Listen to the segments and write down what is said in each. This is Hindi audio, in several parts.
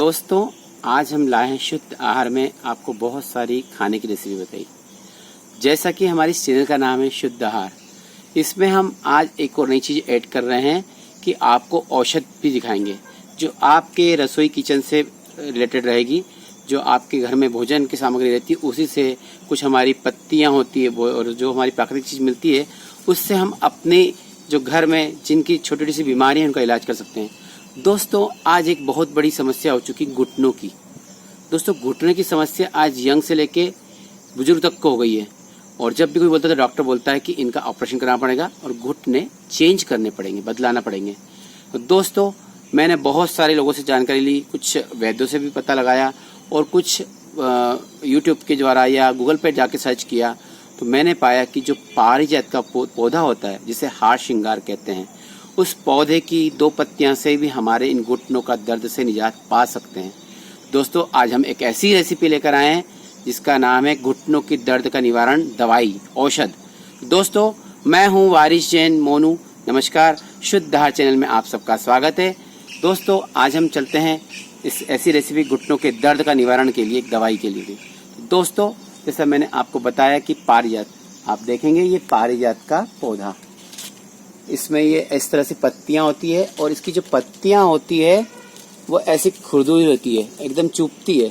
दोस्तों, आज हम लाए हैं शुद्ध आहार में आपको बहुत सारी खाने की रेसिपी बताई। जैसा कि हमारी चैनल का नाम है शुद्ध आहार, इसमें हम आज एक और नई चीज़ ऐड कर रहे हैं कि आपको औषध भी दिखाएंगे जो आपके रसोई किचन से रिलेटेड रहेगी। जो आपके घर में भोजन की सामग्री रहती है उसी से कुछ हमारी पत्तियां होती है और जो हमारी प्राकृतिक चीज़ मिलती है उससे हम अपने जो घर में जिनकी छोटी छोटी सी बीमारियाँ हैं उनका इलाज कर सकते हैं। दोस्तों, आज एक बहुत बड़ी समस्या हो चुकी घुटनों की। दोस्तों, घुटने की समस्या आज यंग से लेके बुजुर्ग तक को हो गई है और जब भी कोई बोलता है तो डॉक्टर बोलता है कि इनका ऑपरेशन कराना पड़ेगा और घुटने चेंज करने पड़ेंगे, बदलाना पड़ेंगे। तो दोस्तों, मैंने बहुत सारे लोगों से जानकारी ली, कुछ वैद्यों से भी पता लगाया और कुछ यूट्यूब के द्वारा या गूगल पे जाके सर्च किया तो मैंने पाया कि जो पारिजात का पौधा होता है जिसे हार श्रृंगार कहते हैं, उस पौधे की 2 पत्तियां से भी हमारे इन घुटनों का दर्द से निजात पा सकते हैं। दोस्तों, आज हम एक ऐसी रेसिपी लेकर आए हैं जिसका नाम है घुटनों की दर्द का निवारण दवाई औषध। दोस्तों, मैं हूं वारिस जैन मोनू। नमस्कार, शुद्ध आहार चैनल में आप सबका स्वागत है। दोस्तों, आज हम चलते हैं इस ऐसी रेसिपी घुटनों के दर्द का निवारण के लिए, एक दवाई के लिए। दोस्तों, जैसा मैंने आपको बताया कि पारिजात, आप देखेंगे ये पारिजात का पौधा, इसमें ये इस तरह से पत्तियां होती है और इसकी जो पत्तियां होती है वो ऐसी खुरदुरी होती है, एकदम चुभती है।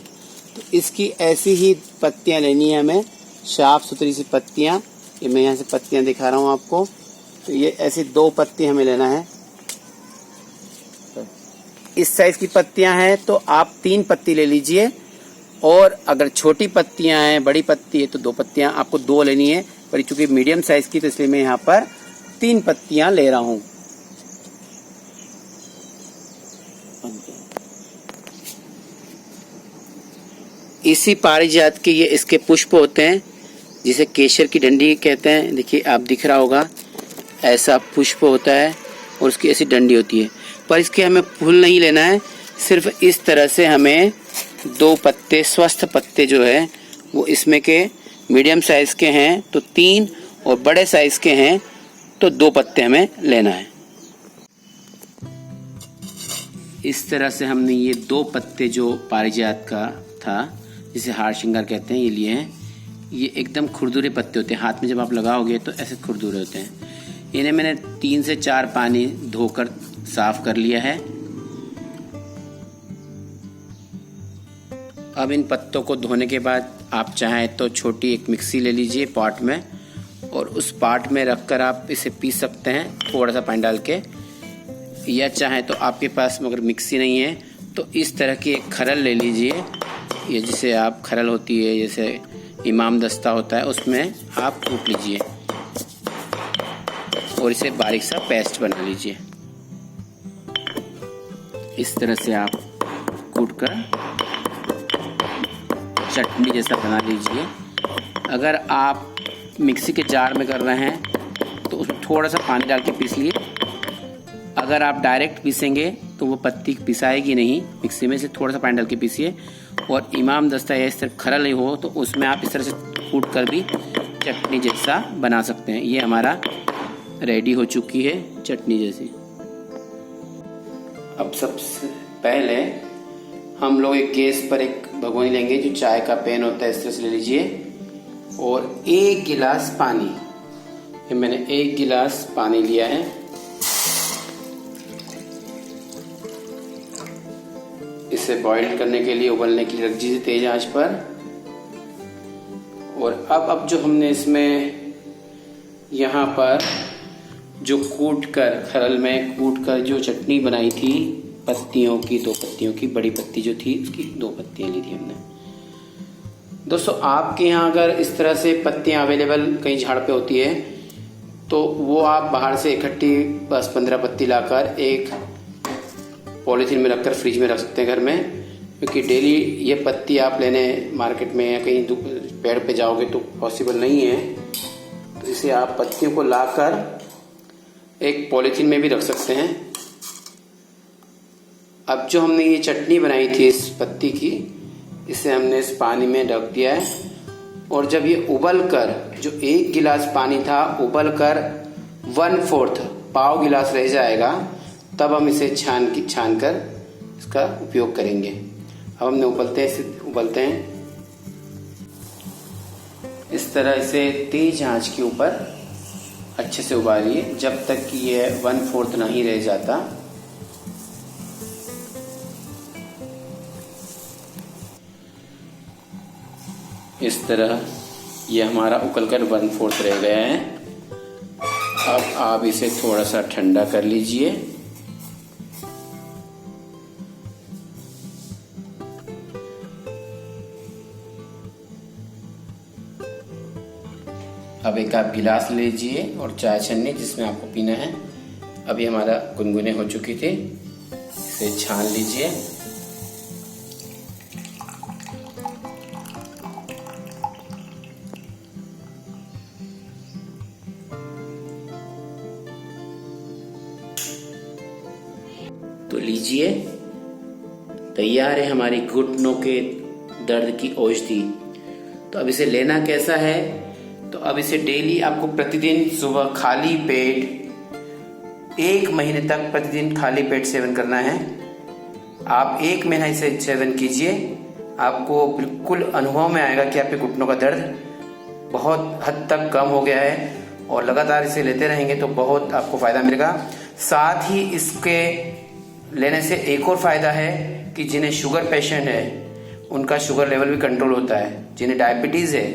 तो इसकी ऐसी ही पत्तियां लेनी है हमें, साफ सुथरी सी पत्तियां। ये मैं यहाँ से पत्तियां दिखा रहा हूँ आपको। तो ये ऐसी 2 पत्ती हमें लेना है। इस साइज की पत्तियां हैं तो आप 3 पत्ती ले लीजिए और अगर छोटी पत्तियां हैं, बड़ी पत्ती है तो 2 पत्तियां आपको 2 लेनी है। पर चूंकि मीडियम साइज की तो इसलिए मैं यहाँ पर 3 पत्तियां ले रहा हूं। इसी पारिजात के ये इसके पुष्प होते हैं जिसे केसर की डंडी कहते हैं। देखिए, आप दिख रहा होगा, ऐसा पुष्प होता है और उसकी ऐसी डंडी होती है। पर इसके हमें फूल नहीं लेना है, सिर्फ इस तरह से हमें 2 पत्ते, स्वस्थ पत्ते जो है वो इसमें के मीडियम साइज के हैं तो 3 और बड़े साइज के हैं तो 2 पत्ते हमें लेना है। इस तरह से हमने ये 2 पत्ते जो पारिजात का था जिसे हार श्रृंगार कहते हैं ये लिए हैं। ये एकदम खुरदुरे पत्ते होते हैं, हाथ में जब आप लगाओगे तो ऐसे खुरदुरे होते हैं। इन्हें मैंने 3 से 4 पानी धोकर साफ कर लिया है। अब इन पत्तों को धोने के बाद आप चाहें तो छोटी एक मिक्सी ले लीजिए पॉट में और उस पॉट में रखकर आप इसे पीस सकते हैं थोड़ा सा पानी डाल के। या चाहें तो आपके पास मगर मिक्सी नहीं है तो इस तरह की एक खरल ले लीजिए। ये जिसे आप खरल होती है, जैसे इमाम दस्ता होता है, उसमें आप कूट लीजिए और इसे बारीक सा पेस्ट बना लीजिए। इस तरह से आप कूटकर चटनी जैसा बना लीजिए। अगर आप मिक्सी के जार में कर रहे हैं तो उसमें थोड़ा सा पानी डाल के पीस लिए। अगर आप डायरेक्ट पीसेंगे तो वो पत्ती पिसाएगी नहीं, मिक्सी में से थोड़ा सा पानी डाल के पीसिए। और इमाम दस्ता या इस तरह खरल नहीं हो तो उसमें आप इस तरह से कूट कर भी चटनी जैसा बना सकते हैं। ये हमारा रेडी हो चुकी है चटनी जैसी। अब सबसे पहले हम लोग एक गैस पर एक भगोनी लेंगे, जो चाय का पैन होता है इस तरह से ले लीजिए और 1 गिलास पानी, ये मैंने 1 गिलास पानी लिया है। इसे बॉईल करने के लिए, उबलने के लिए रख दीजिए तेज आंच पर। और अब जो हमने इसमें यहाँ पर जो कूट कर, खरल में कूट कर जो चटनी बनाई थी पत्तियों की, 2 पत्तियों की, बड़ी पत्ती जो थी उसकी 2 पत्तियां ली थी हमने। दोस्तों, आपके यहाँ अगर इस तरह से पत्तियां अवेलेबल कहीं झाड़ पे होती है तो वो आप बाहर से इकट्ठी 10-15 पत्ती लाकर एक पॉलीथीन में रखकर फ्रिज में रख सकते हैं घर में। क्योंकि डेली ये पत्ती आप लेने मार्केट में या कहीं पेड़ पे जाओगे तो पॉसिबल नहीं है। तो इसे आप पत्तियों को लाकर एक पॉलीथीन में भी रख सकते हैं। अब जो हमने ये चटनी बनाई थी इस पत्ती की, इसे हमने इस पानी में रख दिया है और जब ये उबल कर, जो 1 गिलास पानी था उबल कर 1/4 पाव गिलास रह जाएगा, तब हम इसे छान कर इसका उपयोग करेंगे। अब हमने उबलते हैं इस तरह इसे तेज आंच के ऊपर अच्छे से उबालिए जब तक कि ये 1/4 नहीं रह जाता। इस तरह ये हमारा उबलकर 1/4 रह गया है। अब आप इसे थोड़ा सा ठंडा कर लीजिए। अब एक आप गिलास लीजिए और चाय छन्नी जिसमें आपको पीना है। अभी हमारा गुनगुने हो चुकी थी, इसे छान लीजिए। तो लीजिए, तैयार है हमारी घुटनों के दर्द की औषधि। तो अब इसे लेना कैसा है, तो अब इसे डेली आपको प्रतिदिन सुबह खाली पेट 1 महीने तक प्रतिदिन खाली पेट सेवन करना है। आप 1 महीना इसे सेवन कीजिए, आपको बिल्कुल अनुभव में आएगा कि आपके घुटनों का दर्द बहुत हद तक कम हो गया है। और लगातार इसे लेते रहेंगे तो बहुत आपको फायदा मिलेगा। साथ ही इसके लेने से एक और फायदा है कि जिन्हें शुगर पेशेंट है उनका शुगर लेवल भी कंट्रोल होता है। जिन्हें डायबिटीज है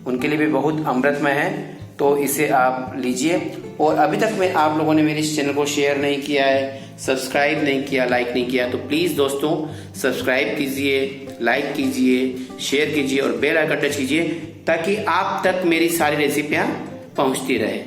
उनके लिए भी बहुत अमृतमय है। तो इसे आप लीजिए। और अभी तक में आप लोगों ने मेरे इस चैनल को शेयर नहीं किया है, सब्सक्राइब नहीं किया, लाइक नहीं किया, तो प्लीज दोस्तों सब्सक्राइब कीजिए, लाइक कीजिए, शेयर कीजिए और बेल आइकन टच कीजिए ताकि आप तक मेरी सारी रेसिपियां पहुंचती रहे।